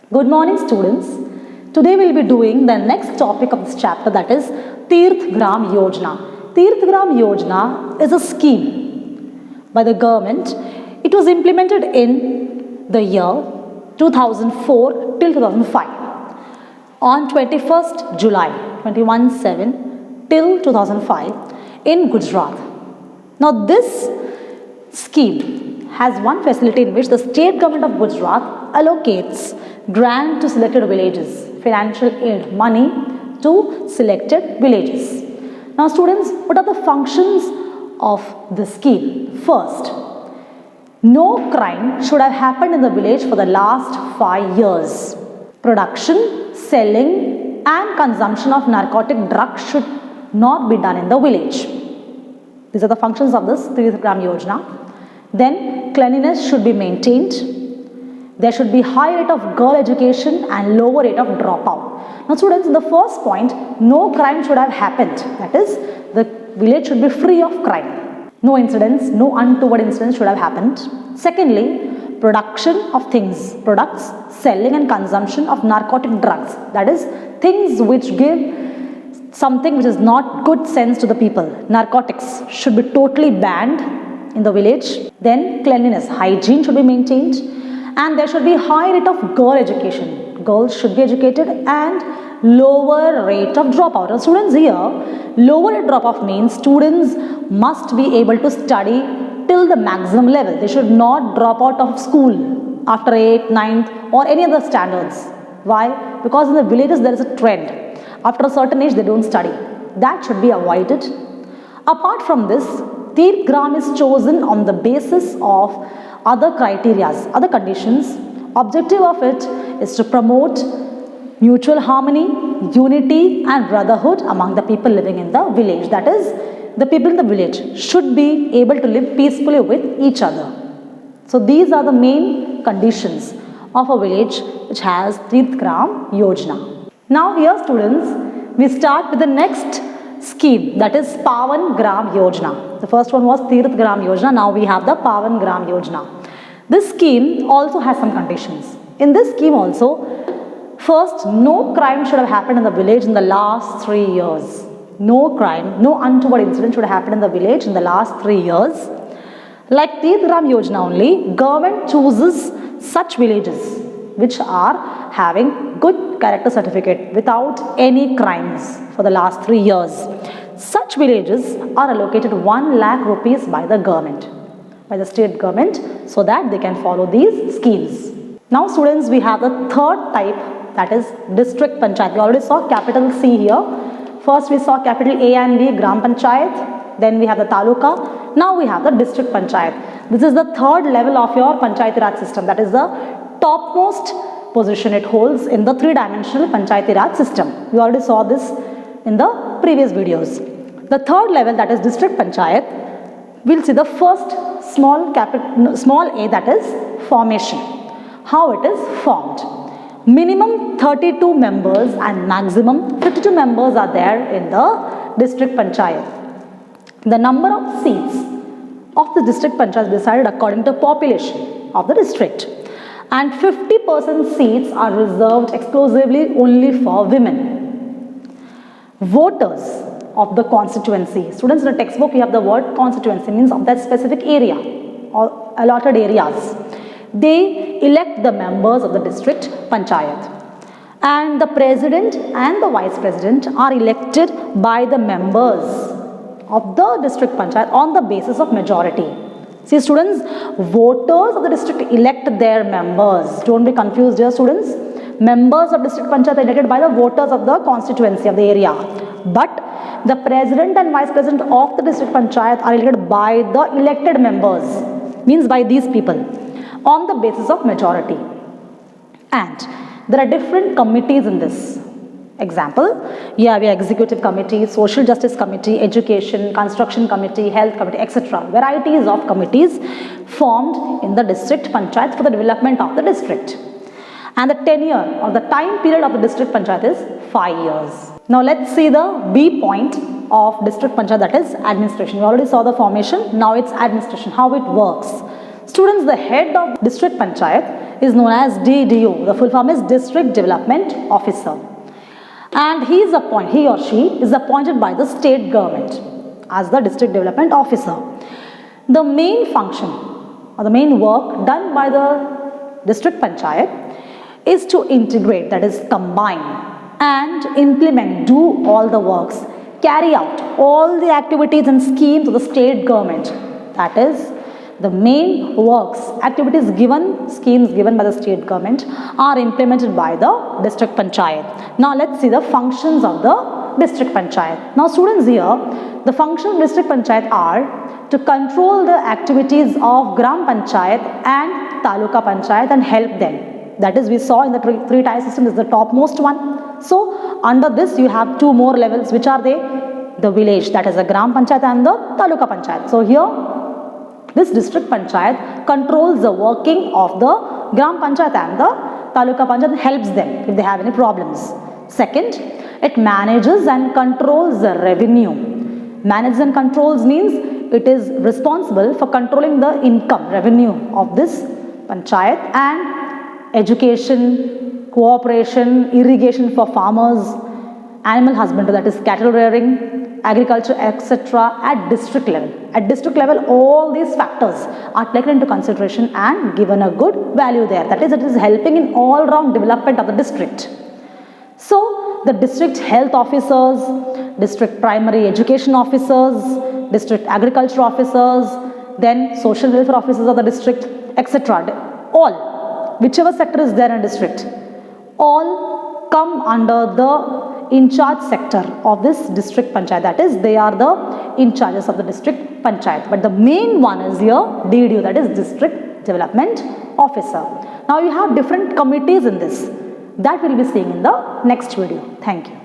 Good morning, students. Today we'll be doing the next topic of this chapter, that is Tirth Gram Yojana. Tirth Gram Yojana is a scheme by the government. It was implemented in the year 2004 till 2005. On 21st July 21/7 till 2005 in Gujarat. Now this scheme has one facility in which the state government of Gujarat allocates grant to selected villages, financial aid money to selected villages. Now students, what are the functions of this scheme? First, no crime should have happened in the village for the last 5 years. Production, selling and consumption of narcotic drugs should not be done in the village. These are the functions of this Tirth Gram Yojana. Then cleanliness should be maintained. There should be high rate of girl education and lower rate of dropout. Now students, in the first point, no crime should have happened. That is, the village should be free of crime. No incidents, no untoward incidents should have happened. Secondly, production of things, products, selling and consumption of narcotic drugs. That is, things which give something which is not good sense to the people. Narcotics should be totally banned in the village. Then cleanliness, hygiene should be maintained. And there should be high rate of girl education. Girls should be educated and lower rate of dropout. Now students, here, lower rate dropout means students must be able to study till the maximum level. They should not drop out of school after 8th, 9th or any other standards. Why? Because in the villages there is a trend. After a certain age they don't study. That should be avoided. Apart from this, Tirth Gram is chosen on the basis of other criteria, other conditions. Objective of it is to promote mutual harmony, unity and brotherhood among the people living in the village. That is, the people in the village should be able to live peacefully with each other. So these are the main conditions of a village which has Tirth Gram Yojana. Now here students, we start with the next scheme, that is Pavan Gram Yojana. The first one was Tirth Gram Yojana. Now we have the Pavan Gram Yojana. This scheme also has some conditions. In this scheme also, first, no crime should have happened in the village in the last 3 years. No crime, no untoward incident should have happened in the village in the last 3 years. Like Tirth Gram Yojana only, government chooses such villages which are having good character certificate without any crimes for the last 3 years. Such villages are allocated 1 lakh rupees by the government, by the state government, so that they can follow these schemes. Now students, we have the third type, that is district panchayat. We already saw capital C here. First we saw capital A and B, Gram Panchayat. Then we have the Taluka. Now we have the district panchayat. This is the third level of your Panchayati Raj system. That is the topmost position it holds in the three-dimensional Panchayati Raj system. We already saw this in the previous videos. The third level, that is district panchayat, we'll see the first small a, that is formation. How it is formed. Minimum 32 members and maximum 52 members are there in the district panchayat. The number of seats of the district panchayat is decided according to population of the district. And 50% seats are reserved exclusively only for women. Voters of the constituency. Students, in the textbook you have the word constituency, means of that specific area or allotted areas. They elect the members of the district panchayat. And the president and the vice president are elected by the members of the district panchayat on the basis of majority. See students, voters of the district elect their members. Don't be confused here students. Members of district panchayat are elected by the voters of the constituency of the area. But the president and vice president of the district panchayat are elected by the elected members. Means by these people on the basis of majority. And there are different committees in this. Example, you have your executive committee, social justice committee, education, construction committee, health committee, etc. Varieties of committees formed in the district panchayat for the development of the district. And the tenure or the time period of the district panchayat is 5 years. Now let's see the B point of district panchayat, that is administration. We already saw the formation, now it's administration, how it works. Students, the head of district panchayat is known as DDO. The full form is District Development Officer. And he or she is appointed by the state government as the district development officer. The main function or the main work done by the district panchayat is to integrate, that is combine and implement, do all the works, carry out all the activities and schemes of the state government. That is, the main works, activities given, schemes given by the state government are implemented by the district panchayat. Now let's see the functions of the district panchayat. Now students, here the functions of district panchayat are to control the activities of gram panchayat and taluka panchayat and help them. That is, we saw in the three-tier system is the topmost one. So under this you have two more levels. Which are they? The village, that is the gram panchayat and the taluka panchayat. So here this district panchayat controls the working of the gram panchayat and the taluka panchayat and helps them if they have any problems. Second, it manages and controls the revenue. Manages and controls means it is responsible for controlling the income, revenue of this panchayat, and education, cooperation, irrigation for farmers, animal husbandry, that is cattle rearing, agriculture, etc. at district level. At district level, all these factors are taken into consideration and given a good value there. That is, it is helping in all-round development of the district. So, the district health officers, district primary education officers, district agriculture officers, then social welfare officers of the district, etc. All, whichever sector is there in district, all come under the in charge sector of this district panchayat. That is, they are the in charges of the district panchayat. But the main one is here DDO, that is District Development Officer. Now you have different committees in this. That we'll be seeing in the next video. Thank you.